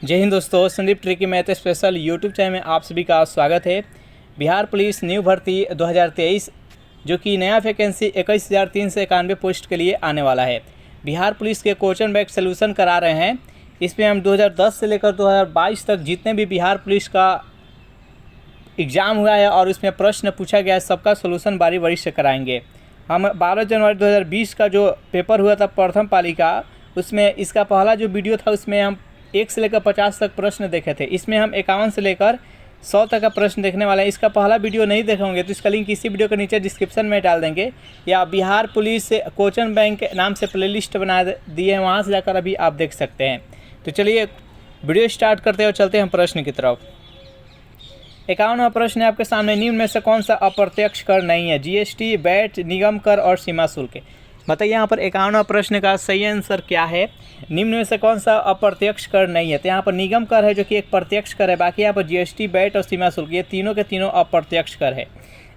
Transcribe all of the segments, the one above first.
जय हिंद दोस्तों, Sandeep tricky math special YouTube channel में आप सभी का स्वागत है। बिहार पुलिस न्यू भर्ती 2023 जो कि नया वैकेंसी 21,391 पोस्ट के लिए आने वाला है। बिहार पुलिस के क्वेश्चन बैंक सोल्यूशन करा रहे हैं। इसमें हम 2010 से लेकर 2022 तक जितने भी बिहार पुलिस का एग्ज़ाम हुआ है और उसमें प्रश्न पूछा गया है, सबका सोल्यूशन बारी बारी से कराएंगे। हम 12 जनवरी 2020 का जो पेपर हुआ था प्रथम पाली का, उसमें इसका पहला जो वीडियो था उसमें हम 1 से लेकर 50 तक प्रश्न देखे थे। इसमें हम 51 से लेकर 100 तक का प्रश्न देखने वाले हैं। इसका पहला वीडियो नहीं देखे होंगे तो इसका लिंक इसी वीडियो के नीचे डिस्क्रिप्शन में डाल देंगे, या बिहार पुलिस क्वेश्चन बैंक के नाम से प्लेलिस्ट बना दिए हैं, वहाँ से जाकर अभी आप देख सकते हैं। तो चलिए वीडियो स्टार्ट करते हैं और चलते हैं प्रश्न की तरफ। 51वां प्रश्न है आपके सामने, निम्न में से कौन सा अप्रत्यक्ष कर नहीं है? जीएसटी, वैट, निगम कर और सीमा शुल्क। बताइए यहाँ पर 51वां प्रश्न का सही आंसर क्या है? निम्न में से कौन सा अप्रत्यक्ष कर नहीं है? तो यहाँ पर निगम कर है जो कि एक प्रत्यक्ष कर है, बाकी यहाँ पर जीएसटी, वैट और सीमा शुल्क ये तीनों के तीनों अप्रत्यक्ष कर है।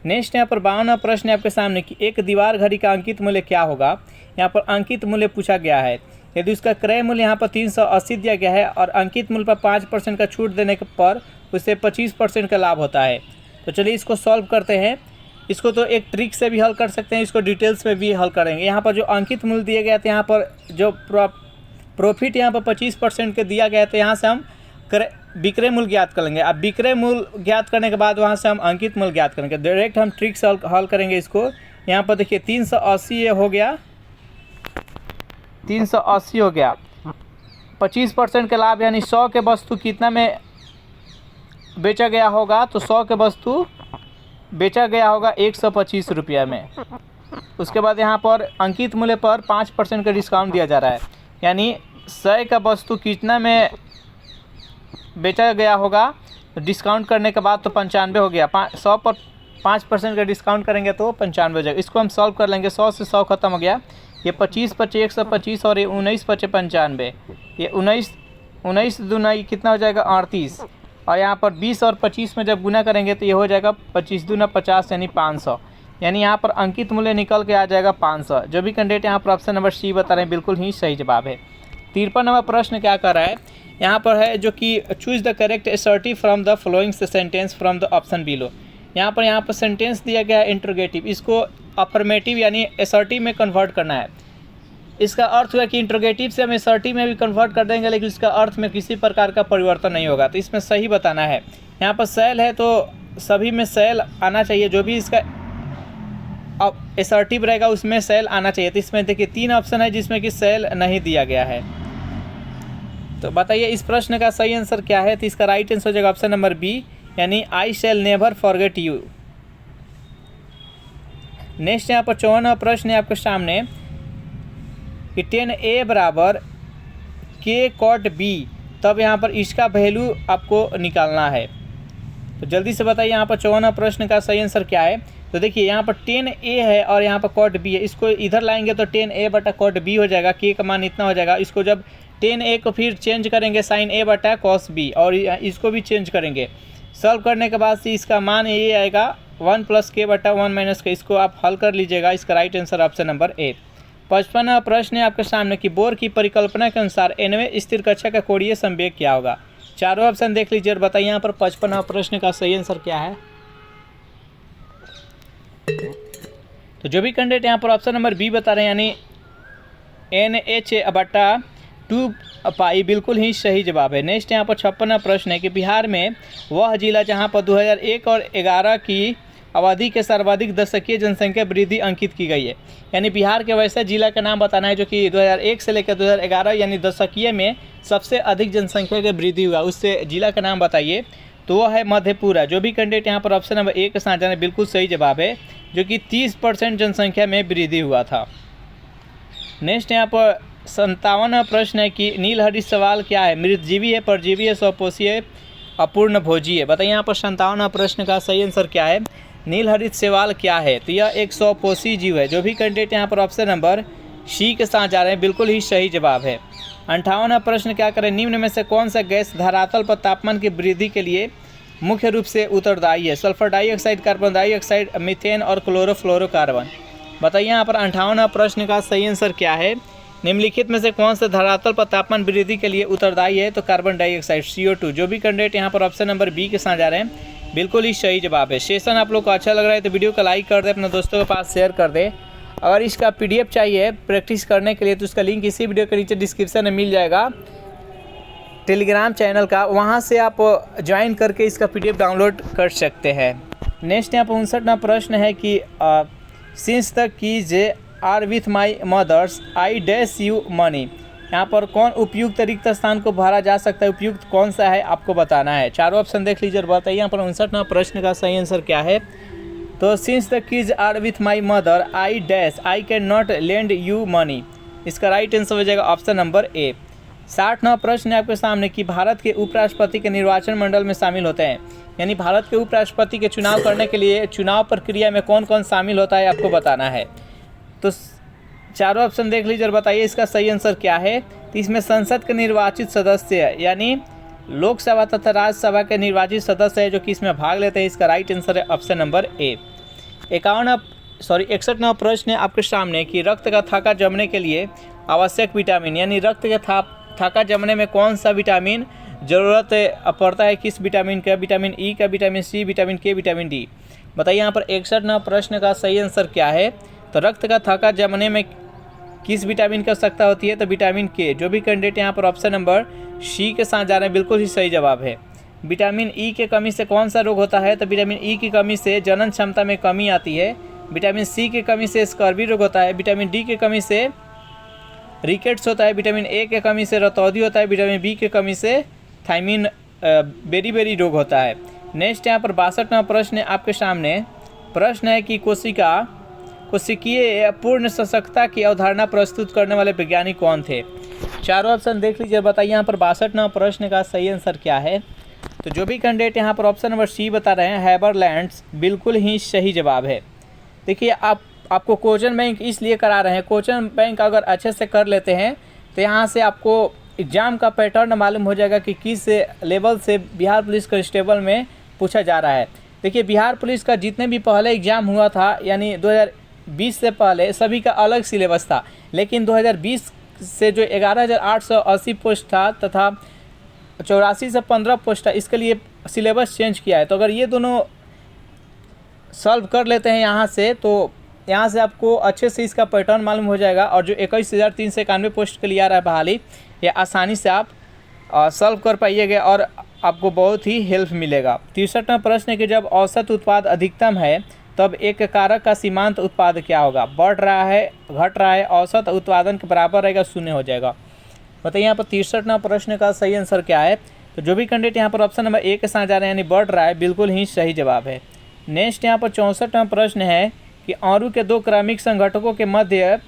नेक्स्ट यहाँ पर 52वां प्रश्न है आपके सामने कि एक दीवार घड़ी का अंकित मूल्य क्या होगा? यहाँ पर अंकित मूल्य पूछा गया है। यदि उसका क्रय मूल्य यहाँ पर 380 दिया गया है और अंकित मूल्य पर 5% का छूट देने पर उससे 25% का लाभ होता है। तो चलिए इसको सॉल्व करते हैं। इसको तो एक ट्रिक से भी हल कर सकते हैं, इसको डिटेल्स में भी हल करेंगे। यहाँ पर जो अंकित मूल्य दिया गया था, यहाँ पर जो प्रॉफिट यहाँ पर 25% के दिया गया है, तो यहाँ से हम विक्रय मूल्य ज्ञात कर लेंगे। अब विक्रय मूल्य ज्ञात करने के बाद वहाँ से हम अंकित मूल्य ज्ञात करेंगे। डायरेक्ट हम ट्रिक से हल करेंगे इसको। यहाँ पर देखिए 380 ये हो गया, 380 हो गया, 25% का लाभ यानी 100 के वस्तु कितना में बेचा गया होगा? तो 100 के वस्तु बेचा गया होगा 125 रुपया में। उसके बाद यहाँ पर अंकित मूल्य पर 5% का डिस्काउंट दिया जा रहा है, यानी 100 का वस्तु कितना में बेचा गया होगा? तो डिस्काउंट करने के बाद तो 95 हो गया। 100 पर 5% का डिस्काउंट करेंगे तो 95 हो जाएगा। इसको हम सॉल्व कर लेंगे। 100 से 100 खत्म हो गया। ये 25 पचे 125 और ये 19 पचे 95। ये 19 दूना कितना हो जाएगा? 38। और यहाँ पर 20 और 25 में जब गुना करेंगे तो ये हो जाएगा 25 दूना 50 यानी 500। यानी यहाँ पर अंकित मूल्य निकल के आ जाएगा 500। जो भी कैंडिडेट यहाँ पर ऑप्शन नंबर सी बता रहे हैं बिल्कुल ही सही जवाब है। 53वां प्रश्न क्या कर रहा है? यहाँ पर है जो कि choose the correct assertive from the following sentence from the option below. यहाँ पर सेंटेंस दिया गया है इंट्रोगेटिव, इसको अफर्मेटिव यानी असर्टिव में कन्वर्ट करना है। इसका अर्थ हुआ कि इंट्रोगेटिव से हम असर्टिव में भी कन्वर्ट कर देंगे, लेकिन इसका अर्थ में किसी प्रकार का परिवर्तन नहीं होगा। तो इसमें सही बताना है। यहाँ पर सेल है तो सभी में सेल आना चाहिए, जो भी इसका असर्टिव रहेगा उसमें सेल आना चाहिए। तो इसमें देखिए 3 ऑप्शन है जिसमें कि सेल नहीं दिया गया है। तो बताइए इस प्रश्न का सही आंसर क्या है? तो इसका राइट आंसर हो जाएगा ऑप्शन नंबर बी, यानी I shall never forget you. Next यहाँ पर 54वां प्रश्न है आपके सामने कि 10A बराबर K कॉट B, तब यहाँ पर इसका वैल्यू आपको निकालना है। तो जल्दी से बताइए यहाँ पर 54वां प्रश्न का सही आंसर क्या है? तो देखिए यहाँ पर 10A है और यहाँ पर कॉट B है। इसको इधर लाएंगे तो 10A बटा कॉट B हो जाएगा। K का मान इतना हो जाएगा। इसको जब 10A को फिर चेंज करेंगे साइन A बटा कॉस B, और इसको भी चेंज करेंगे। सॉल्व करने के बाद से इसका मान ये आएगा 1 + K बटा 1 - K। इसको आप हल कर लीजिएगा। इसका right answer option number A. 55वां प्रश्न है आपके सामने कि बोर की परिकल्पना के अनुसार nवें स्थिर कक्षा का कोणीय संवेग क्या होगा? चारों ऑप्शन देख लीजिए और बताइए यहाँ पर 55वां प्रश्न का सही आंसर क्या है? तो जो भी कैंडिडेट यहाँ पर ऑप्शन नंबर बी बता रहे हैं, यानी NH बटा 2 पाई, बिल्कुल ही सही जवाब है। नेक्स्ट यहाँ पर 56वां प्रश्न है कि बिहार में वह जिला जहाँ पर 2001 और 2011 की अवधि के सर्वाधिक दशकीय जनसंख्या वृद्धि अंकित की गई है। यानी बिहार के वैसे जिला का नाम बताना है जो कि 2001 से लेकर 2011 यानी दशकीय में सबसे अधिक जनसंख्या की वृद्धि हुआ, उससे जिला का नाम बताइए। तो वह है मधेपुरा। जो भी कैंडिडेट यहाँ पर ऑप्शन नंबर ए के साथ जाना बिल्कुल सही जवाब है, जो कि 30% जनसंख्या में वृद्धि हुआ था। नेक्स्ट यहाँ पर 57वां प्रश्न है कि नीलहरित सवाल क्या है? मृतजीवी है, परजीवी है, स्वपोषी है, अपूर्णभोजी है। बताइए यहाँ पर 57वां प्रश्न का सही आंसर क्या है? नीलहरित शैवाल क्या है? तो यह एक स्वपोषी जीव है। जो भी कैंडिडेट यहाँ पर ऑप्शन नंबर सी के साथ जा रहे हैं बिल्कुल ही सही जवाब है। 58वां प्रश्न क्या करें? निम्न में से कौन सा गैस धरातल पर तापमान की वृद्धि के लिए मुख्य रूप से उत्तरदायी है? Sulphur dioxide, carbon dioxide, methane और क्लोरोफ्लोरोकार्बन। बताइए यहाँ पर 58वां प्रश्न का सही आंसर क्या है? निम्नलिखित में से कौन सा धरातल पर तापमान वृद्धि के लिए उत्तरदायी है? तो कार्बन डाइऑक्साइड CO2। जो भी कैंडिडेट यहाँ पर ऑप्शन नंबर बी के साथ जा रहे हैं बिल्कुल ही सही जवाब है। सेशन आप लोग को अच्छा लग रहा है तो वीडियो को लाइक कर दे, अपने दोस्तों के पास शेयर कर दे। अगर इसका PDF चाहिए प्रैक्टिस करने के लिए तो उसका लिंक इसी वीडियो के नीचे डिस्क्रिप्शन में मिल जाएगा टेलीग्राम चैनल का, वहाँ से आप ज्वाइन करके इसका PDF डाउनलोड कर सकते हैं। नेक्स्ट यहाँ पर 59वां प्रश्न है कि since the keys are with my mother's I dash you money. यहाँ पर कौन उपयुक्त रिक्त स्थान को भरा जा सकता है, उपयुक्त कौन सा है आपको बताना है। चारों ऑप्शन देख लीजिए और बताइए यहाँ पर 59वां प्रश्न का सही आंसर क्या है। तो since the keys are with my mother I dash I can not lend you money. इसका राइट आंसर हो जाएगा ऑप्शन नंबर ए। 60वां प्रश्न है आपके सामने कि भारत के उपराष्ट्रपति के निर्वाचन मंडल में शामिल होते हैं, यानी भारत के उपराष्ट्रपति के चुनाव करने के लिए चुनाव प्रक्रिया में कौन कौन शामिल होता है आपको बताना है। तो चारों ऑप्शन देख लीजिए और बताइए इसका सही आंसर क्या है। तो इसमें संसद के निर्वाचित सदस्य है, यानी लोकसभा तथा राज्यसभा के निर्वाचित सदस्य है जो कि इसमें भाग लेते हैं। इसका राइट आंसर है ऑप्शन नंबर ए। 61वां प्रश्न है आपके सामने कि रक्त का थाका जमने के लिए आवश्यक विटामिन, यानी रक्त के थाका जमने में कौन सा विटामिन ज़रूरत पड़ता है, किस विटामिन का? विटामिन ई का, विटामिन सी, विटामिन के, विटामिन डी। बताइए यहाँ पर 61वां प्रश्न का सही आंसर क्या है। तो रक्त का थाका जमने में किस विटामिन की आवश्यकता होती है? तो विटामिन के। जो भी कैंडिडेट यहाँ पर ऑप्शन नंबर सी के साथ जा रहे हैं बिल्कुल ही सही जवाब है। विटामिन ई के कमी से कौन सा रोग होता है? तो विटामिन ई की कमी से जनन क्षमता में कमी आती है। विटामिन सी की कमी से स्कर्वी रोग होता है। विटामिन डी की कमी से रिकेट्स होता है। विटामिन ए के कमी से रतौंधी होता है। विटामिन बी की कमी से थायमिन बेरी रोग होता है। नेक्स्ट यहाँ पर 62वां प्रश्न आपके सामने प्रश्न है कि कोशिकीय पूर्ण सशक्तता की अवधारणा प्रस्तुत करने वाले वैज्ञानिक कौन थे? चारों ऑप्शन देख लीजिए, बताइए यहाँ पर 62वां प्रश्न का सही आंसर क्या है। तो जो भी कैंडिडेट यहाँ पर ऑप्शन नंबर सी बता रहे हैं हैबरलैंड्स, बिल्कुल ही सही जवाब है। देखिए आपको क्वेश्चन बैंक इसलिए करा रहे हैं, क्वेश्चन बैंक अगर अच्छे से कर लेते हैं तो यहाँ से आपको एग्ज़ाम का पैटर्न मालूम हो जाएगा कि किस लेवल से बिहार पुलिस कांस्टेबल में पूछा जा रहा है। देखिए बिहार पुलिस का जितने भी पहले एग्ज़ाम हुआ था, यानी 2020 से पहले सभी का अलग सिलेबस था, लेकिन 2020 से जो 11,880 पोस्ट था तथा 84 से 15 पोस्ट था, इसके लिए सिलेबस चेंज किया है। तो अगर ये दोनों सॉल्व कर लेते हैं यहाँ से, तो यहाँ से आपको अच्छे से इसका पैटर्न मालूम हो जाएगा और जो 21,391 पोस्ट के लिए आ रहा है बहाली, ये आसानी से आप सॉल्व कर पाइएगा और आपको बहुत ही हेल्प मिलेगा। 63वां प्रश्न है कि जब औसत उत्पाद अधिकतम है तब एक कारक का सीमांत उत्पाद क्या होगा? बढ़ रहा है, घट रहा है, औसत उत्पादन के बराबर रहेगा, शून्य हो जाएगा। बताइए यहाँ पर 63वां प्रश्न का सही आंसर क्या है। तो जो भी कैंडिडेट यहाँ पर ऑप्शन नंबर ए के साथ जा रहे हैं यानी बढ़ रहा है, बिल्कुल ही सही जवाब है। नेक्स्ट यहाँ पर 64वां प्रश्न है कि अणु के दो क्रमिक संघटकों के मध्य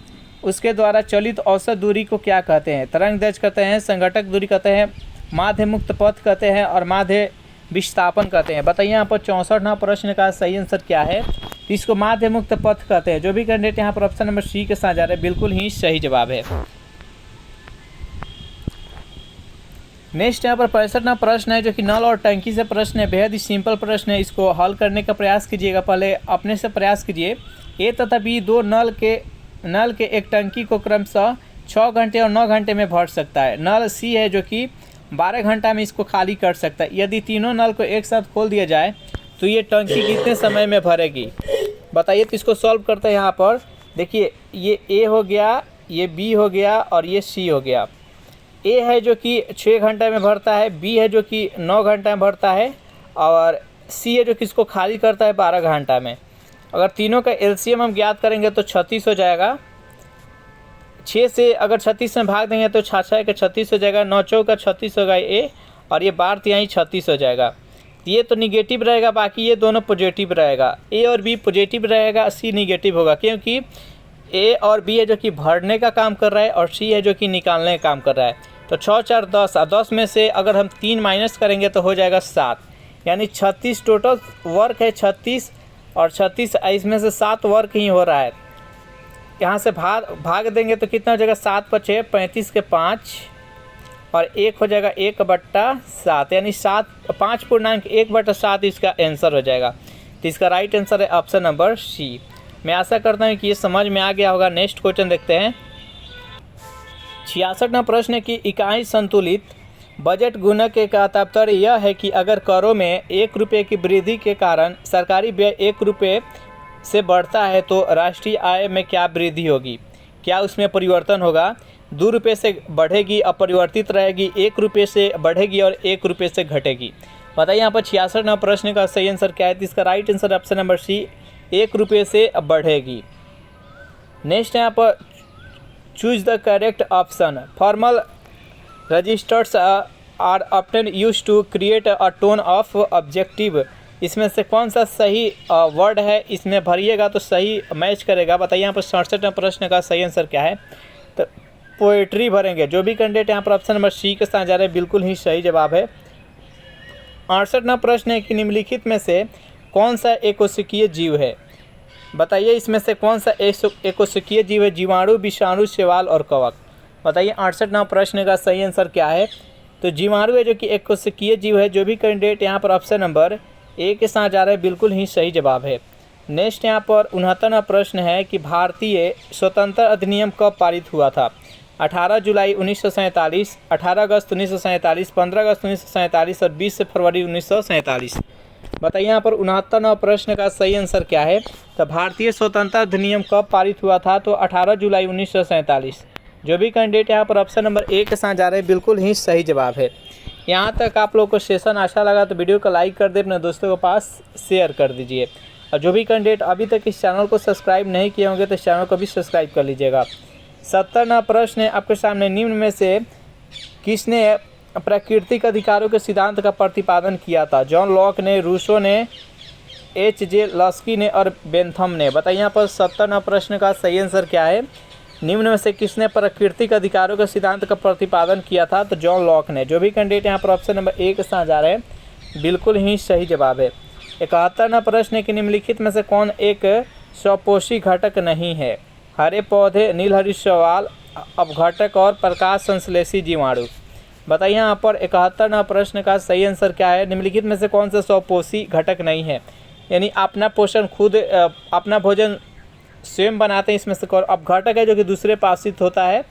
उसके द्वारा चलित औसत दूरी को क्या कहते हैं? तरंगदैर्घ्य कहते हैं, संघटक दूरी कहते हैं, माध्य मुक्त पथ कहते हैं और माध्य विस्थापन कहते हैं। बताइए यहाँ पर 64वां प्रश्न का सही आंसर क्या है। तो इसको माध्य मुक्त पथ कहते हैं। जो भी कैंडिडेट यहाँ पर ऑप्शन नंबर सी के साथ जा रहे हैं बिल्कुल ही सही जवाब है। नेक्स्ट यहाँ पर 65वां प्रश्न है जो कि नल और टंकी से प्रश्न है, बेहद ही सिंपल प्रश्न है। इसको हल करने का प्रयास कीजिएगा, पहले अपने से प्रयास कीजिए। ए तथा बी दो नल के एक टंकी को क्रमशः 6 घंटे और 9 घंटे में भर सकता है। नल सी है जो कि 12 घंटा में इसको खाली कर सकता है। यदि तीनों नल को एक साथ खोल दिया जाए तो ये टंकी कितने समय में भरेगी? बताइए। तो इसको सॉल्व करते हैं। यहाँ पर देखिए ये ए हो गया, ये बी हो गया और ये सी हो गया। ए है जो कि 6 घंटे में भरता है, बी है जो कि 9 घंटे में भरता है और सी है जो कि इसको खाली करता है 12 घंटा में। अगर तीनों का एलसीएम हम ज्ञात करेंगे तो 36 हो जाएगा। 6 से अगर 36 में भाग देंगे तो 6 का 36 हो जाएगा, 9 चौका 36 होगा ए और ये 12 तिहाई 36 हो जाएगा। ये तो निगेटिव रहेगा, बाकी ये दोनों पॉजिटिव रहेगा। ए और बी पॉजिटिव रहेगा, सी निगेटिव होगा, क्योंकि ए और बी है जो कि भरने का काम कर रहा है और सी है जो कि निकालने का काम कर रहा है। तो 6 4 10 और 10 में से अगर हम 3 माइनस करेंगे तो हो जाएगा 7, यानी 36 टोटल वर्क है 36 और 36 इसमें से 7 वर्क ही हो रहा है। यहाँ से भाग देंगे तो कितना हो जाएगा? 7 × 6 35 के 5 और 1 हो जाएगा 1/7, यानी 5.1/7 इसका आंसर हो जाएगा। तो इसका राइट आंसर है ऑप्शन नंबर सी। मैं आशा करता हूँ कि ये समझ में आ गया होगा। नेक्स्ट क्वेश्चन देखते हैं। 66वां प्रश्न है कि इकाई संतुलित बजट गुणक का तात्पर्य यह है कि अगर करों में 1 रुपये की वृद्धि के कारण सरकारी व्यय 1 रुपये से बढ़ता है तो राष्ट्रीय आय में क्या वृद्धि होगी, क्या उसमें परिवर्तन होगा। 2 रुपये से बढ़ेगी, अपरिवर्तित रहेगी, 1 रुपये से बढ़ेगी और 1 रुपये से घटेगी। बताइए यहाँ पर 66वां प्रश्न का सही आंसर क्या है। तो इसका right answer option number C, 1 रुपये से बढ़ेगी। नेक्स्ट यहाँ पर choose the correct option. Formal registers are often used to create a tone of objective. इसमें से कौन सा सही वर्ड है, इसमें भरिएगा तो सही मैच करेगा। बताइए यहाँ पर 67वां प्रश्न का सही आंसर क्या है। तो पोएट्री भरेंगे। जो भी कैंडिडेट यहाँ पर ऑप्शन नंबर सी के साथ जा रहे हैं बिल्कुल ही सही जवाब है। 68वां प्रश्न है कि निम्नलिखित में से कौन सा एकोशिकीय जीव है। बताइए इसमें से कौन सा एकोशिकीय जीव है। जीवाणु, विषाणु, शैवाल और कवक। बताइए 68वां प्रश्न का सही आंसर क्या है। तो जीवाणु है जो कि एकोशिकीय जीव है। जो भी कैंडिडेट यहाँ पर ऑप्शन नंबर ए के साथ जा रहे हैं बिल्कुल ही सही जवाब है। नेक्स्ट यहाँ पर 69वां प्रश्न है कि भारतीय स्वतंत्रता अधिनियम कब पारित हुआ था। 18 जुलाई 1947, 18 अगस्त 1947, 15 अगस्त 1947 और 20 फरवरी 1947। बताइए यहाँ पर 69वां प्रश्न का सही आंसर क्या है। तो भारतीय स्वतंत्रता अधिनियम कब पारित हुआ था। तो 18 जुलाई 1947। जो भी कैंडिडेट यहाँ पर ऑप्शन नंबर ए के साथ जा रहे हैं बिल्कुल ही सही जवाब है। यहाँ तक आप लोगों को सेशन अच्छा लगा तो वीडियो को लाइक कर दे, अपने दोस्तों के पास शेयर कर दीजिए। और जो भी कैंडिडेट अभी तक इस चैनल को सब्सक्राइब नहीं किए होंगे तो इस चैनल को भी सब्सक्राइब कर लीजिएगा। 70वां प्रश्न है आपके सामने, निम्न में से किसने प्राकृतिक अधिकारों के सिद्धांत का प्रतिपादन किया था। जॉन लॉक ने, रूसो ने, H.J. लस्की ने और बेंथम ने। बताइए यहाँ पर 70वां प्रश्न का सही आंसर क्या है। निम्न में से किसने प्राकृतिक अधिकारों के सिद्धांत का प्रतिपादन किया था। तो जॉन लॉक ने। जो भी कैंडिडेट यहाँ पर ऑप्शन नंबर ए के साथ जा रहे हैं बिल्कुल ही सही जवाब है। 71वां प्रश्न है कि निम्नलिखित में से कौन एक स्वपोषी घटक नहीं है। हरे पौधे, नीलहरी शैवाल, अपघटक और प्रकाश संश्लेषी जीवाणु। बताइए यहाँ पर 71वां प्रश्न का सही आंसर क्या है। निम्नलिखित में से कौन सा स्वपोषी घटक नहीं है, यानी अपना पोषण खुद, अपना भोजन स्वयं बनाते हैं। इसमें से कौन अपघटक है जो कि दूसरे पर आश्रित होता है।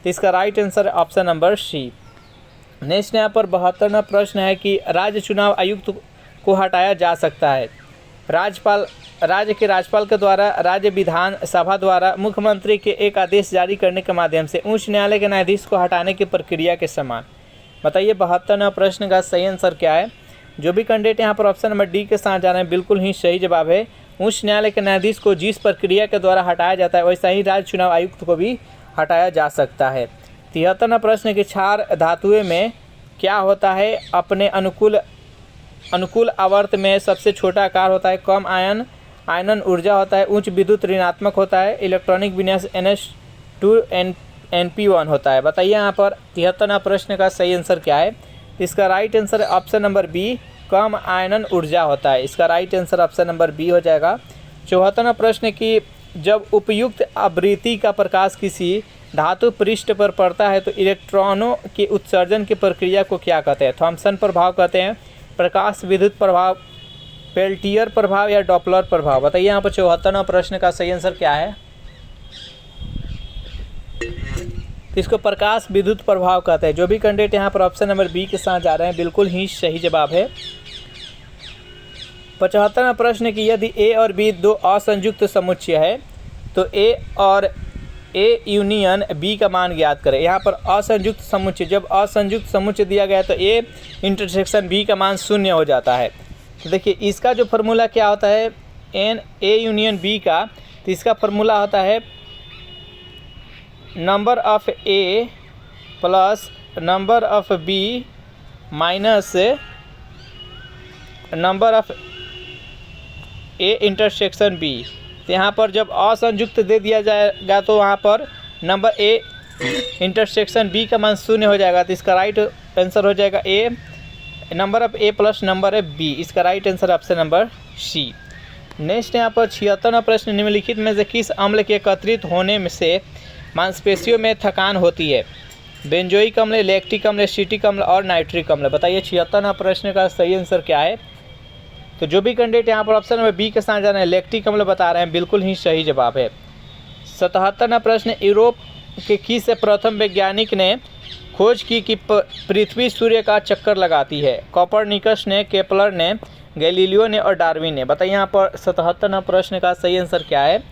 तो इसका right answer option number C. Next यहाँ पर 72वां प्रश्न है कि राज्य चुनाव आयुक्त को हटाया जा सकता है। राज्य के राज्यपाल के द्वारा, राज्य विधान सभा द्वारा, मुख्यमंत्री के एक आदेश जारी करने के माध्यम से, उच्च न्यायालय के न्यायाधीश को हटाने की प्रक्रिया के समान। बताइए 72वां प्रश्न का सही आंसर क्या है। जो भी कैंडिडेट यहाँ पर ऑप्शन नंबर डी के साथ जा रहे हैं बिल्कुल ही सही जवाब है। उच्च न्यायालय के न्यायाधीश को जिस प्रक्रिया के द्वारा हटाया जाता है वैसा ही राज्य चुनाव आयुक्त को भी हटाया जा सकता है। 73वां प्रश्न कि क्षार धातुएं में क्या होता है। अपने अनुकूल आवर्त में सबसे छोटा आकार होता है, कम आयनन ऊर्जा होता है, उच्च विद्युत ऋणात्मक होता है, इलेक्ट्रॉनिक विन्यास NH2 NP1 होता है। बताइए यहाँ पर 73वां प्रश्न का सही आंसर क्या है। इसका right answer option number B, कम आयनन ऊर्जा होता है। इसका right answer option number B हो जाएगा। 74वां प्रश्न कि जब उपयुक्त आवृत्ति का प्रकाश किसी धातु पृष्ठ पर पड़ता है तो इलेक्ट्रॉनों के उत्सर्जन की प्रक्रिया को क्या कहते हैं। थॉम्सन प्रभाव कहते हैं, प्रकाश विद्युत प्रभाव, पेल्टियर प्रभाव या डॉपलर प्रभाव। बताइए यहाँ पर 74वां प्रश्न का सही आंसर क्या है। इसको प्रकाश विद्युत प्रभाव कहते हैं। जो भी कैंडिडेट यहाँ पर ऑप्शन नंबर बी के साथ जा रहे हैं बिल्कुल ही सही जवाब है। 75वां प्रश्न कि यदि ए और बी दो असंयुक्त समुच्चय है तो ए और ए यूनियन बी का मान ज्ञात करें। यहाँ पर असंयुक्त समुच्चय, जब असंयुक्त समुच्चय दिया गया तो ए इंटरसेक्शन बी का मान 0 हो जाता है। तो देखिए इसका जो फार्मूला क्या होता है, एन ए यूनियन बी का, तो इसका फार्मूला होता है number of A plus number of B minus number of A intersection B. तो यहाँ पर जब असंयुक्त दे दिया जाएगा तो वहाँ पर नंबर ए इंटरसेक्शन बी का मान 0 हो जाएगा। तो इसका राइट आंसर हो जाएगा A, number of A plus number of B. इसका right answer option number C. Next यहाँ पर 76वां प्रश्न, निम्नलिखित में से किस अम्ल के एकत्रित होने में से मांसपेशियों में थकान होती है। बेंजोइक अम्ल, लैक्टिक अम्ल, एसिटिक अम्ल और नाइट्रिक अम्ल। बताइए 76वां प्रश्न का सही आंसर क्या है। तो जो भी कैंडिडेट यहाँ पर ऑप्शन नंबर बी के साथ जा रहे हैं लैक्टिक अम्ल बता रहे हैं बिल्कुल ही सही जवाब है। 77वां प्रश्न, के किस प्रथम वैज्ञानिक ने खोज की कि पृथ्वी सूर्य का चक्कर लगाती है? कोपरनिकस ने, केपलर ने, गैलीलियो ने और डार्विन ने। बताइए यहाँ पर 77वां प्रश्न का सही आंसर क्या है?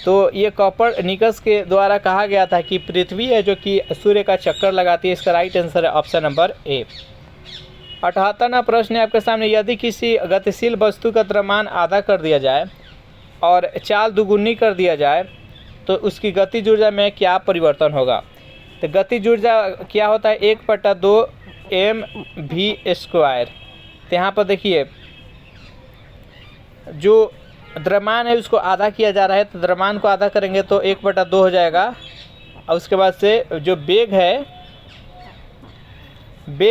तो ये कोपरनिकस के द्वारा कहा गया था कि पृथ्वी है जो कि सूर्य का चक्कर लगाती है। इसका राइट आंसर है ऑप्शन नंबर ए। 78वां प्रश्न है आपके सामने, यदि किसी गतिशील वस्तु का द्रव्यमान आधा कर दिया जाए और चाल दुगुनी कर दिया जाए तो उसकी गतिज ऊर्जा में क्या परिवर्तन होगा? तो गतिज ऊर्जा क्या होता है? 1/2 mv²। तो यहाँ पर देखिए जो द्रव्यमान है उसको आधा किया जा रहा है, तो द्रव्यमान को आधा करेंगे तो 1/2 हो जाएगा। और उसके बाद से जो वेग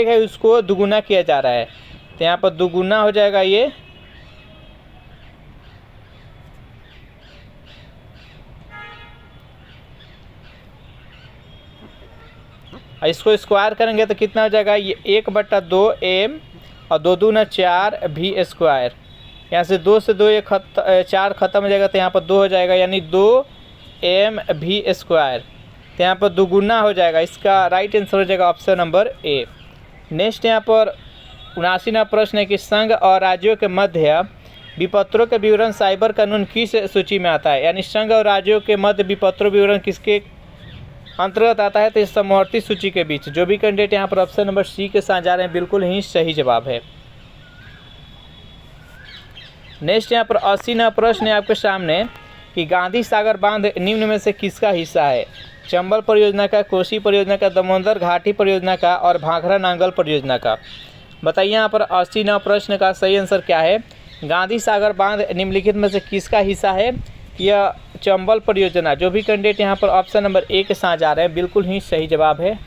है उसको दुगुना किया जा रहा है, तो यहाँ पर दुगुना हो जाएगा ये। इसको स्क्वायर करेंगे तो कितना हो जाएगा? ये 1/2 m और 2 दूना 4 v²। यहाँ से 2 से 2 4 खत्म हो जाएगा, तो यहाँ पर 2 हो जाएगा, यानी 2 mv²। तो यहाँ पर दुगुना हो जाएगा। इसका राइट आंसर हो जाएगा ऑप्शन नंबर ए। नेक्स्ट यहाँ पर 79वां प्रश्न है कि संघ और राज्यों के मध्य विपत्रों के विवरण साइबर कानून किस सूची में आता है? यानी संघ और राज्यों के मध्य विपत्रों विवरण किसके अंतर्गत आता है? तो इस समवर्ती सूची के बीच। जो भी कैंडिडेट यहाँ पर ऑप्शन नंबर सी के साथ जा रहे हैं बिल्कुल ही सही जवाब है। नेक्स्ट यहाँ पर 80वां प्रश्न है आपके सामने कि गांधी सागर बांध निम्न में से किसका हिस्सा है? चंबल परियोजना का, कोसी परियोजना का, दामोदर घाटी परियोजना का और भाखड़ा नांगल परियोजना का। बताइए यहाँ पर 80वां प्रश्न का सही आंसर क्या है? गांधी सागर बांध निम्नलिखित में से किसका हिस्सा है? यह चंबल परियोजना। जो भी कैंडिडेट यहाँ पर ऑप्शन नंबर ए के साथ जा रहे हैं बिल्कुल ही सही जवाब है।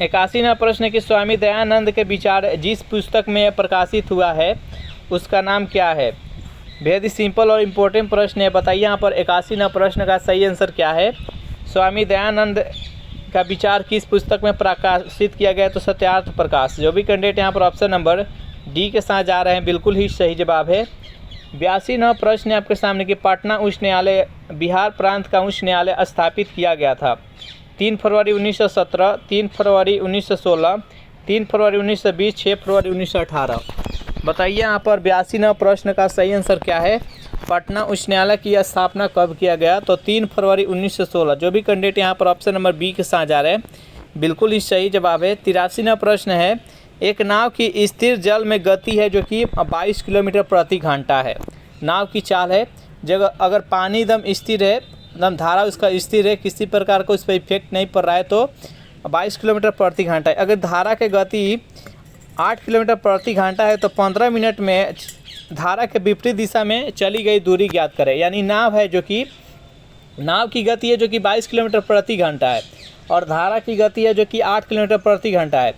इक्यासीवां प्रश्न है कि स्वामी दयानंद के विचार जिस पुस्तक में प्रकाशित हुआ है उसका नाम क्या है? बेहद ही सिंपल और इम्पोर्टेंट प्रश्न है। बताइए यहाँ पर 81वां प्रश्न का सही आंसर क्या है? स्वामी दयानंद का विचार किस पुस्तक में प्रकाशित किया गया? तो सत्यार्थ प्रकाश। जो भी कैंडिडेट यहाँ पर ऑप्शन नंबर डी के साथ जा रहे हैं बिल्कुल ही सही जवाब है। 82वां प्रश्न है आपके सामने कि पटना उच्च न्यायालय बिहार प्रांत का उच्च न्यायालय स्थापित किया गया था? 3 फरवरी 1917, 3 फरवरी 1916, 3 फरवरी 1920, 6 फरवरी 1918। बताइए यहाँ पर 82वां प्रश्न का सही आंसर क्या है? पटना उच्च न्यायालय की स्थापना कब किया गया? तो 3 फरवरी 1916। जो भी कैंडिडेट यहाँ पर ऑप्शन नंबर बी के साथ जा रहे हैं बिल्कुल ही सही जवाब है। 83वां प्रश्न है, एक नाव की स्थिर जल में गति है जो कि 22 किलोमीटर प्रति घंटा है। नाव की चाल है, जगह अगर पानी एकदम स्थिर है, एकदम धारा उसका स्थिर है, किसी प्रकार को उस पर इफेक्ट नहीं पड़ रहा है तो 22 किलोमीटर प्रति घंटा है। अगर धारा की गति 8 किलोमीटर प्रति घंटा है तो 15 मिनट में धारा के विपरीत दिशा में चली गई दूरी ज्ञात करें। यानी नाव की गति है जो कि 22 किलोमीटर प्रति घंटा है और धारा की गति है जो कि 8 किलोमीटर प्रति घंटा है।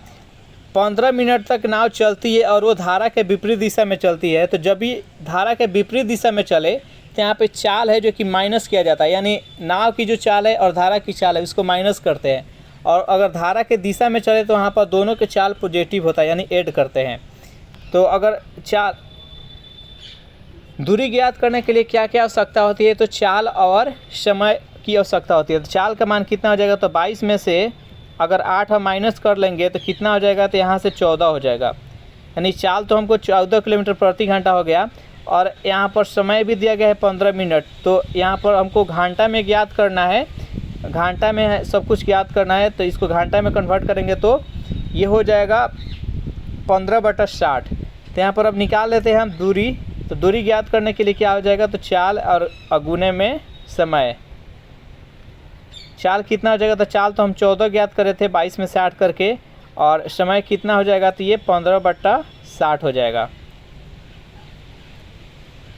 15 मिनट तक नाव चलती है और वो धारा के विपरीत दिशा में चलती है। तो जब भी धारा के विपरीत दिशा में चले तो यहाँ पे चाल है जो कि माइनस किया जाता है। यानी नाव की जो चाल है और धारा की चाल है उसको माइनस करते हैं, और अगर धारा के दिशा में चले तो वहाँ पर दोनों के चाल पॉजिटिव होता है, यानी ऐड करते हैं। तो अगर चाल दूरी ज्ञात करने के लिए क्या क्या आवश्यकता होती है? तो चाल और समय की आवश्यकता होती है। तो चाल का मान कितना हो जाएगा? तो 22 में से अगर 8 हम माइनस कर लेंगे तो कितना हो जाएगा? तो यहाँ से 14 हो जाएगा। यानी चाल तो हमको 14 किलोमीटर प्रति घंटा हो गया, और यहाँ पर समय भी दिया गया है 15 मिनट। तो यहाँ पर हमको घंटा में ज्ञात करना है, घंटा में सब कुछ ज्ञात करना है। तो इसको घंटा में कन्वर्ट करेंगे तो ये हो जाएगा 15/60। तो यहाँ पर अब निकाल लेते हैं हम दूरी। तो दूरी ज्ञात करने के लिए क्या हो जाएगा? तो चाल और गुने में समय। चाल कितना हो जाएगा? तो चाल तो हम 14 ज्ञात करे थे 22 में से 8 करके, और समय कितना हो जाएगा? तो ये 15/60 हो जाएगा।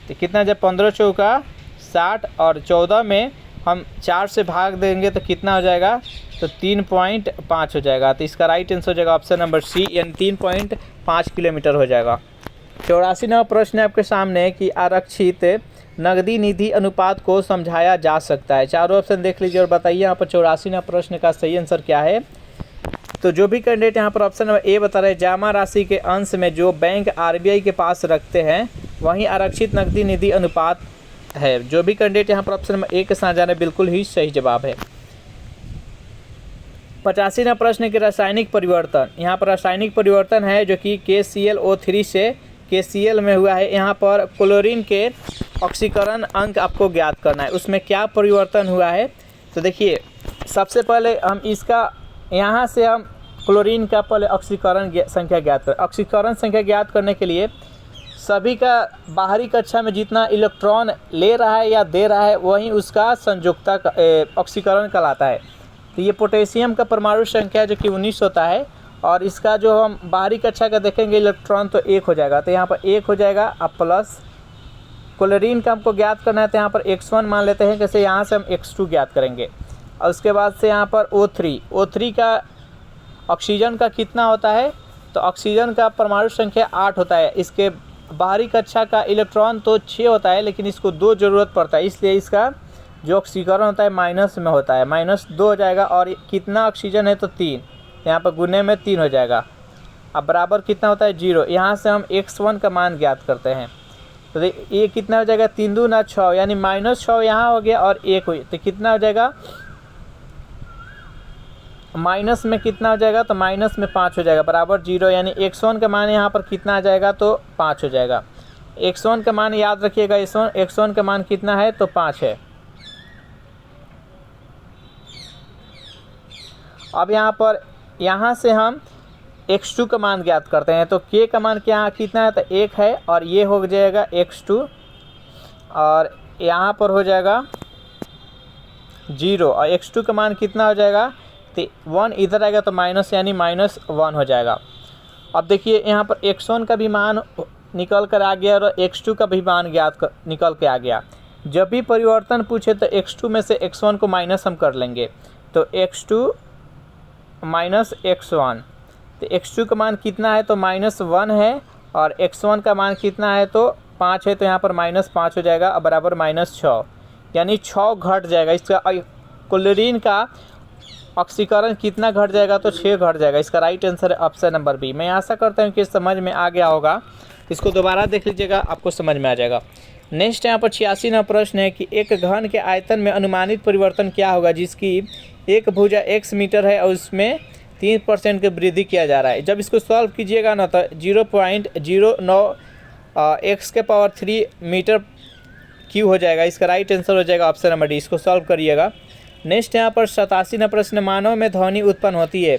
तो कितना जब 15 चौका 60 और 14 में हम 4 से भाग देंगे तो कितना हो जाएगा? तो 3.5 हो जाएगा। तो इसका राइट आंसर हो जाएगा ऑप्शन नंबर सी, यानी 3.5 किलोमीटर हो जाएगा। 84वां प्रश्न आपके सामने कि आरक्षित नकदी निधि अनुपात को समझाया जा सकता है। चारों ऑप्शन देख लीजिए और बताइए यहाँ पर 84वां प्रश्न का सही आंसर क्या है। तो जो भी कैंडिडेट यहाँ पर ऑप्शन नंबर ए बता रहे हैं, जमा राशि के अंश में जो बैंक आरबीआई के पास रखते हैं वहीं आरक्षित नकदी निधि अनुपात है। जो भी कैंडिडेट यहाँ पर ऑप्शन नंबर ए के साथ जा रहे हैं बिल्कुल ही सही जवाब है। 85वां प्रश्न है कि रासायनिक परिवर्तन, यहाँ पर रासायनिक परिवर्तन है जो कि KClO3 से KCl में हुआ है। यहाँ पर क्लोरीन के ऑक्सीकरण अंक आपको ज्ञात करना है, उसमें क्या परिवर्तन हुआ है। तो देखिए सबसे पहले हम इसका यहाँ से हम क्लोरीन का पहले ऑक्सीकरण संख्या ज्ञात करें। ऑक्सीकरण संख्या ज्ञात करने के लिए सभी का बाहरी कक्षा में जितना इलेक्ट्रॉन ले रहा है या दे रहा है वहीं उसका संयुक्ता ऑक्सीकरण कहलाता है। तो ये पोटेशियम का परमाणु संख्या जो कि 19 होता है और इसका जो हम बाहरी कक्षा का देखेंगे इलेक्ट्रॉन तो 1 हो जाएगा। तो यहाँ पर 1 हो जाएगा। अब प्लस क्लोरीन का हमको ज्ञात करना है तो यहाँ पर x1 मान लेते हैं, जैसे यहाँ से हम x2 ज्ञात करेंगे। और उसके बाद से यहाँ पर O3 का ऑक्सीजन का कितना होता है, तो ऑक्सीजन का परमाणु संख्या 8 होता है। इसके बाहरी कक्षा का इलेक्ट्रॉन तो 6 होता है लेकिन इसको 2 ज़रूरत पड़ता है, इसलिए इसका जो ऑक्सीकरण होता है माइनस में होता है, -2 हो जाएगा। और कितना ऑक्सीजन है तो 3, यहाँ पर गुने में 3 हो जाएगा। अब बराबर कितना होता है 0। यहाँ से हम x1 का मान ज्ञात करते हैं तो ये कितना हो जाएगा 3 दूना 6, यानी -6 यहाँ हो गया और 1 हुई तो कितना हो जाएगा माइनस में कितना हो जाएगा, तो माइनस में 5 हो जाएगा बराबर 0। यानी x1 का मान यहाँ पर कितना आ जाएगा तो 5 हो जाएगा। x1 का मान याद रखिएगा, x1 का मान कितना है तो 5 है। अब यहाँ से हम x2 का मान ज्ञात करते हैं। तो k का मान क्या कितना है तो 1 है और ये हो जाएगा x2 और यहाँ पर हो जाएगा 0 और x2 का मान कितना हो जाएगा तो 1 इधर आएगा तो माइनस, यानी -1 हो जाएगा। अब देखिए यहाँ पर x1 का भी मान निकल कर आ गया और x2 का भी मान निकल के आ गया। जब भी परिवर्तन पूछे तो x2 में से x1 को माइनस हम कर लेंगे, तो x2 माइनस x1, तो x2 का मान कितना है तो -1 है और x1 का मान कितना है तो 5 है, तो यहाँ पर -5 हो जाएगा और बराबर -6, यानी 6 घट जाएगा। इसका क्लोरीन का ऑक्सीकरण कितना घट जाएगा तो 6 घट जाएगा। इसका राइट आंसर है ऑप्शन नंबर बी। मैं आशा करता हूँ कि समझ में आ गया होगा, इसको दोबारा देख लीजिएगा आपको समझ में आ जाएगा। नेक्स्ट यहाँ पर 86वां प्रश्न है कि एक घन के आयतन में अनुमानित परिवर्तन क्या होगा जिसकी एक भुजा x मीटर है और उसमें 3% की वृद्धि किया जा रहा है। जब इसको सॉल्व कीजिएगा ना तो 0.09 x⁻³ मीटर क्यू हो जाएगा। इसका राइट आंसर हो जाएगा ऑप्शन नंबर डी। इसको सॉल्व करिएगा। नेक्स्ट यहाँ पर 87वां प्रश्न, मानव में ध्वनि उत्पन्न होती है।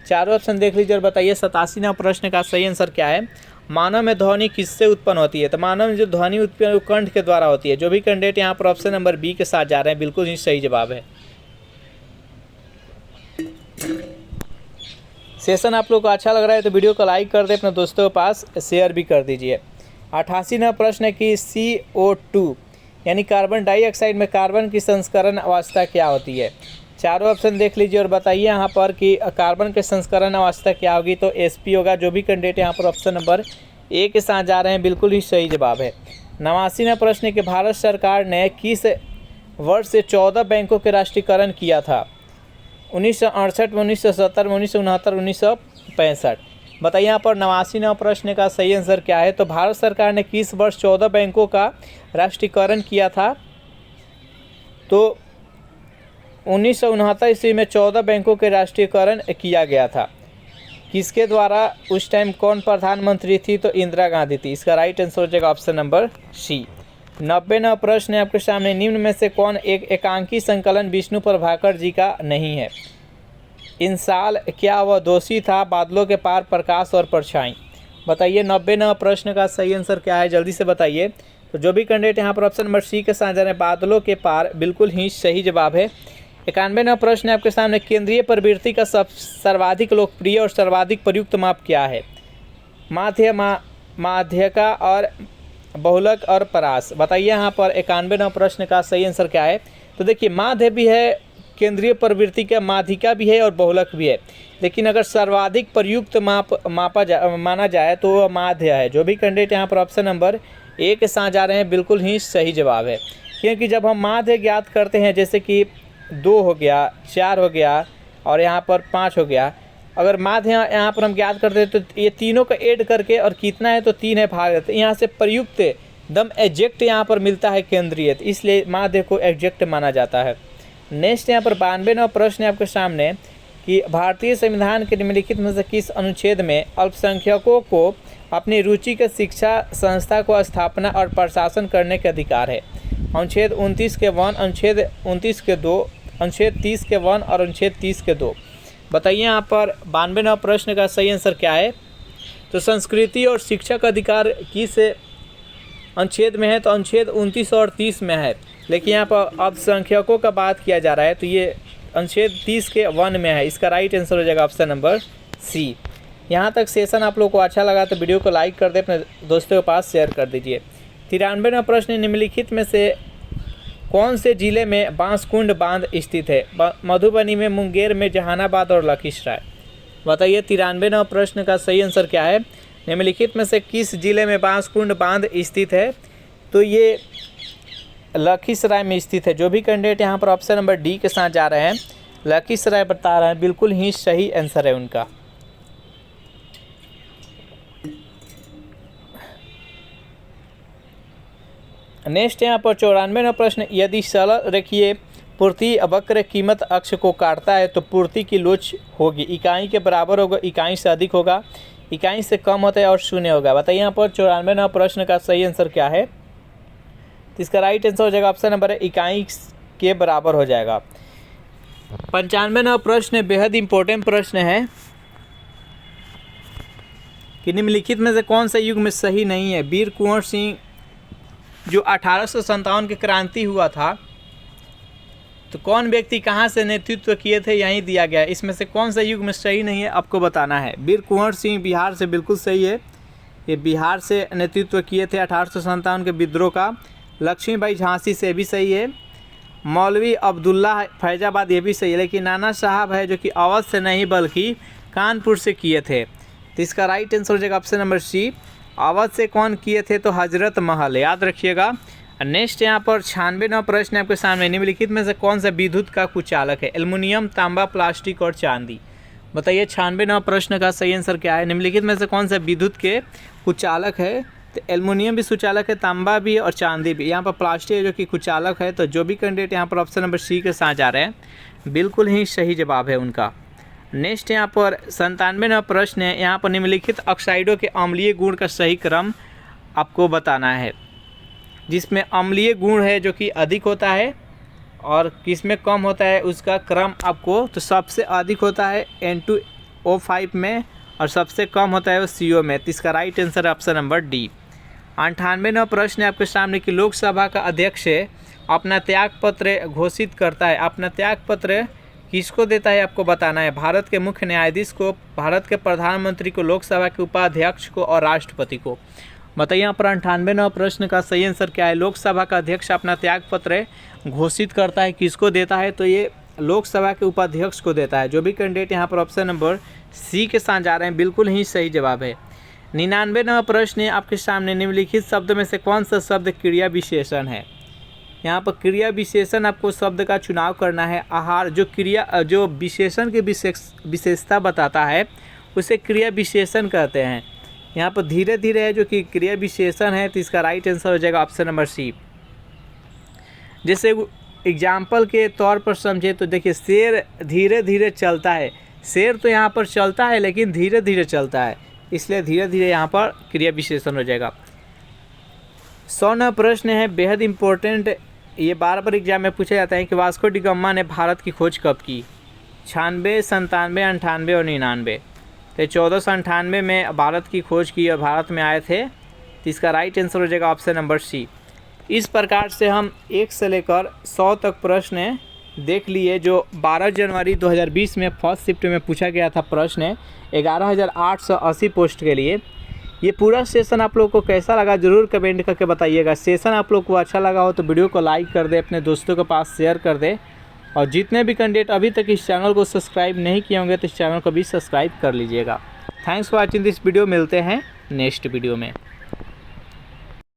चारों ऑप्शन देख लीजिए और बताइए 87वां प्रश्न का सही आंसर क्या है। मानव में ध्वनि किससे उत्पन्न होती है, तो मानव में जो ध्वनि उत्पन्न वो कंठ के द्वारा होती है। जो भी कैंडिडेट यहाँ पर ऑप्शन नंबर बी के साथ जा रहे हैं बिल्कुल ही सही जवाब है। सेशन आप लोग को अच्छा लग रहा है तो वीडियो को लाइक कर दे, अपने दोस्तों के पास शेयर भी कर दीजिए। 88वां प्रश्न है कि CO2 यानी कार्बन डाइऑक्साइड में कार्बन की संस्करण अवस्था क्या होती है। चारों ऑप्शन देख लीजिए और बताइए यहाँ पर कि कार्बन के संस्करण अवस्था क्या होगी, तो SP होगा। जो भी कैंडिडेट यहाँ पर ऑप्शन नंबर ए के साथ जा रहे हैं बिल्कुल ही सही जवाब है। 89वां प्रश्न है कि भारत सरकार ने किस वर्ष से 14 बैंकों के राष्ट्रीयकरण किया था। 1968 में, 1970 में, 1969, 1965। बताइए यहाँ पर 89वां प्रश्न का सही आंसर क्या है। तो भारत सरकार ने किस वर्ष 14 बैंकों का राष्ट्रीयकरण किया था, तो 1969 ईस्वी में 14 बैंकों के राष्ट्रीयकरण किया गया था। किसके द्वारा, उस टाइम कौन प्रधानमंत्री थी, तो इंदिरा गांधी थी। इसका राइट आंसर हो जाएगा ऑप्शन नंबर सी। 90वां प्रश्न है आपके सामने, निम्न में से कौन एक एकांकी संकलन विष्णु प्रभाकर जी का नहीं है। इन साल क्या वह दोषी था, बादलों के पार, प्रकाश और परछाई। बताइए 90वां प्रश्न का सही आंसर क्या है, जल्दी से बताइए। तो जो भी कैंडिडेट यहाँ पर ऑप्शन नंबर सी के साथ जा रहे हैं बादलों के पार, बिल्कुल ही सही जवाब है। 91वां प्रश्न है आपके सामने, केंद्रीय प्रवृत्ति का सर्वाधिक लोकप्रिय और सर्वाधिक प्रयुक्त माप क्या है। माध्य, माध्यका और बहुलक और परास। बताइए यहाँ पर 91वां प्रश्न का सही आंसर क्या है। तो देखिए माध्य भी है, केंद्रीय प्रवृत्ति का माध्यिका भी है और बहुलक भी है, लेकिन अगर सर्वाधिक प्रयुक्त माना जाए तो वह माध्य है। जो भी कैंडिडेट यहाँ पर ऑप्शन नंबर ए के साथ जा रहे हैं बिल्कुल ही सही जवाब है, क्योंकि जब हम माध्य ज्ञात करते हैं जैसे कि 2 हो गया, 4 हो गया और यहाँ पर 5 हो गया, अगर माध्य यहाँ पर हम ज्ञात करते हैं तो ये तीनों का ऐड करके और कितना है तो 3 है भाग देते, यहाँ से प्रयुक्त दम एग्जैक्ट यहाँ पर मिलता है केंद्रीय, इसलिए माध्य को एग्जैक्ट माना जाता है। नेक्स्ट यहाँ पर 92वां प्रश्न है आपके सामने कि भारतीय संविधान के निम्नलिखित में से किस अनुच्छेद में अल्पसंख्यकों को अपनी रुचि के शिक्षा संस्था को स्थापना और प्रशासन करने के अधिकार है? अनुच्छेद 29 के 1, अनुच्छेद 29 के 2, अनुच्छेद 30 के 1 और अनुच्छेद 30 के 2। बताइए यहाँ पर 92वां प्रश्न का सही आंसर क्या है? तो संस्कृति और शिक्षा का अधिकार किस अनुच्छेद में है? तो अनुच्छेद 29 और 30 में है, लेकिन यहाँ पर अल्पसंख्यकों का बात किया जा रहा है तो ये अनुच्छेद 30 के 1 में है। इसका राइट आंसर हो जाएगा ऑप्शन नंबर सी। यहाँ तक सेशन आप लोग को अच्छा लगा तो वीडियो को लाइक कर दे, अपने दोस्तों के पास शेयर कर दीजिए। 93वां प्रश्न, निम्नलिखित में से कौन से जिले में बांसकुंड बांध स्थित है? मधुबनी में, मुंगेर में, जहानाबाद और लखीसराय। बताइए 93वां प्रश्न का सही आंसर क्या है? निम्नलिखित में से किस जिले में बांसकुंड बांध स्थित है? तो ये लखीसराय में स्थित है। जो भी कैंडिडेट यहाँ पर ऑप्शन नंबर डी के साथ जा रहे हैं, लखीसराय बता रहे हैं, बिल्कुल ही सही आंसर है उनका। नेक्स्ट यहाँ पर 94वां प्रश्न, यदि सरल रेखीय पूर्ति वक्र कीमत अक्ष को काटता है तो पूर्ति की लोच होगी, इकाई के बराबर होगा, इकाई से अधिक होगा, इकाई से कम होता है और शून्य होगा। बताइए यहाँ पर 94वां प्रश्न का सही आंसर क्या है? तो इसका राइट आंसर हो जाएगा ऑप्शन नंबर है, इकाई के बराबर हो जाएगा। 95वां प्रश्न बेहद इंपॉर्टेंट प्रश्न है कि निम्नलिखित में से कौन सा युग में सही नहीं है? वीर कुंवर सिंह जो 1857 की क्रांति हुआ था, तो कौन व्यक्ति कहाँ से नेतृत्व किए थे, यहीं दिया गया है। इसमें से कौन सा युग में सही नहीं है आपको बताना है। वीर कुंवर सिंह बिहार से बिल्कुल सही है, ये बिहार से नेतृत्व किए थे 1857 के विद्रोह का। लक्ष्मीबाई झांसी से भी सही है। मौलवी अब्दुल्ला फैजाबाद, ये भी सही है, लेकिन नाना साहब है जो कि अवध से नहीं बल्कि कानपुर से किए थे। तो इसका राइट आंसर हो जाएगा ऑप्शन नंबर सी। अवध से कौन किए थे? तो हजरत महल, याद रखिएगा। नेक्स्ट यहाँ पर 96वां प्रश्न आपके सामने, निम्नलिखित में से कौन सा विद्युत का कुचालक है? एल्युमिनियम, तांबा, प्लास्टिक और चांदी। बताइए 96वां प्रश्न का सही आंसर क्या है? निम्नलिखित में से कौन सा विद्युत के कुचालक है? तो एल्युमिनियम भी कुचालक है, तांबा भी और चांदी भी। यहाँ पर प्लास्टिक है जो कि कुचालक है। तो जो भी कैंडिडेट यहाँ पर ऑप्शन नंबर सी के साथ जा रहे हैं, बिल्कुल ही सही जवाब है उनका। नेक्स्ट यहाँ पर 97वां प्रश्न है, यहाँ पर निम्नलिखित ऑक्साइडों के अम्लीय गुण का सही क्रम आपको बताना है, जिसमें अम्लीय गुण है जो कि अधिक होता है और किसमें कम होता है उसका क्रम आपको। तो सबसे अधिक होता है N2O5 में और सबसे कम होता है वो CO में। तो इसका राइट आंसर है ऑप्शन नंबर डी। 98वां प्रश्न है आपके सामने कि लोकसभा का अध्यक्ष अपना त्यागपत्र घोषित करता है, अपना त्यागपत्र किसको देता है आपको बताना है। भारत के मुख्य न्यायाधीश को, भारत के प्रधानमंत्री को, लोकसभा के उपाध्यक्ष को और राष्ट्रपति को। बताइए यहाँ पर 98वां प्रश्न का सही आंसर क्या है? लोकसभा का अध्यक्ष अपना त्यागपत्र घोषित करता है, किसको देता है? तो ये लोकसभा के उपाध्यक्ष को देता है। जो भी कैंडिडेट यहाँ पर ऑप्शन नंबर सी के साथ जा रहे हैं, बिल्कुल ही सही जवाब है। 99वां प्रश्न है आपके सामने, निम्नलिखित शब्द में से कौन सा शब्द क्रिया विशेषण है? यहाँ पर क्रिया विशेषण आपको शब्द का चुनाव करना है। आहार जो विशेषण की विशेषता बताता है उसे क्रिया विशेषण कहते हैं। यहाँ पर धीरे धीरे है जो कि क्रिया विशेषण है। तो इसका राइट आंसर हो जाएगा ऑप्शन नंबर सी। जैसे एग्जाम्पल के तौर पर समझे तो देखिए, शेर धीरे धीरे चलता है। शेर तो यहाँ पर चलता है लेकिन धीरे धीरे चलता है, इसलिए धीरे धीरे यहाँ पर क्रिया विशेषण हो जाएगा। 100वां प्रश्न है बेहद इंपॉर्टेंट, ये बार बार एग्जाम में पूछा जाता है कि वास्को डी गामा ने भारत की खोज कब की? 96, 97, 98 और 99। तो 1498 में भारत की खोज की और भारत में आए थे। तो इसका राइट आंसर हो जाएगा ऑप्शन नंबर सी। इस प्रकार से हम 1 से लेकर 100 तक प्रश्न देख लिए, जो 12 जनवरी 2020 में फर्स्ट शिफ्ट में पूछा गया था। प्रश्न 11,880 पोस्ट के लिए। ये पूरा सेशन आप लोग को कैसा लगा ज़रूर कमेंट करके बताइएगा। सेशन आप लोग को अच्छा लगा हो तो वीडियो को लाइक कर दे, अपने दोस्तों के पास शेयर कर दे, और जितने भी कैंडिडेट अभी तक इस चैनल को सब्सक्राइब नहीं किए होंगे तो इस चैनल को भी सब्सक्राइब कर लीजिएगा। Thanks for watching this video. मिलते हैं नेक्स्ट वीडियो में।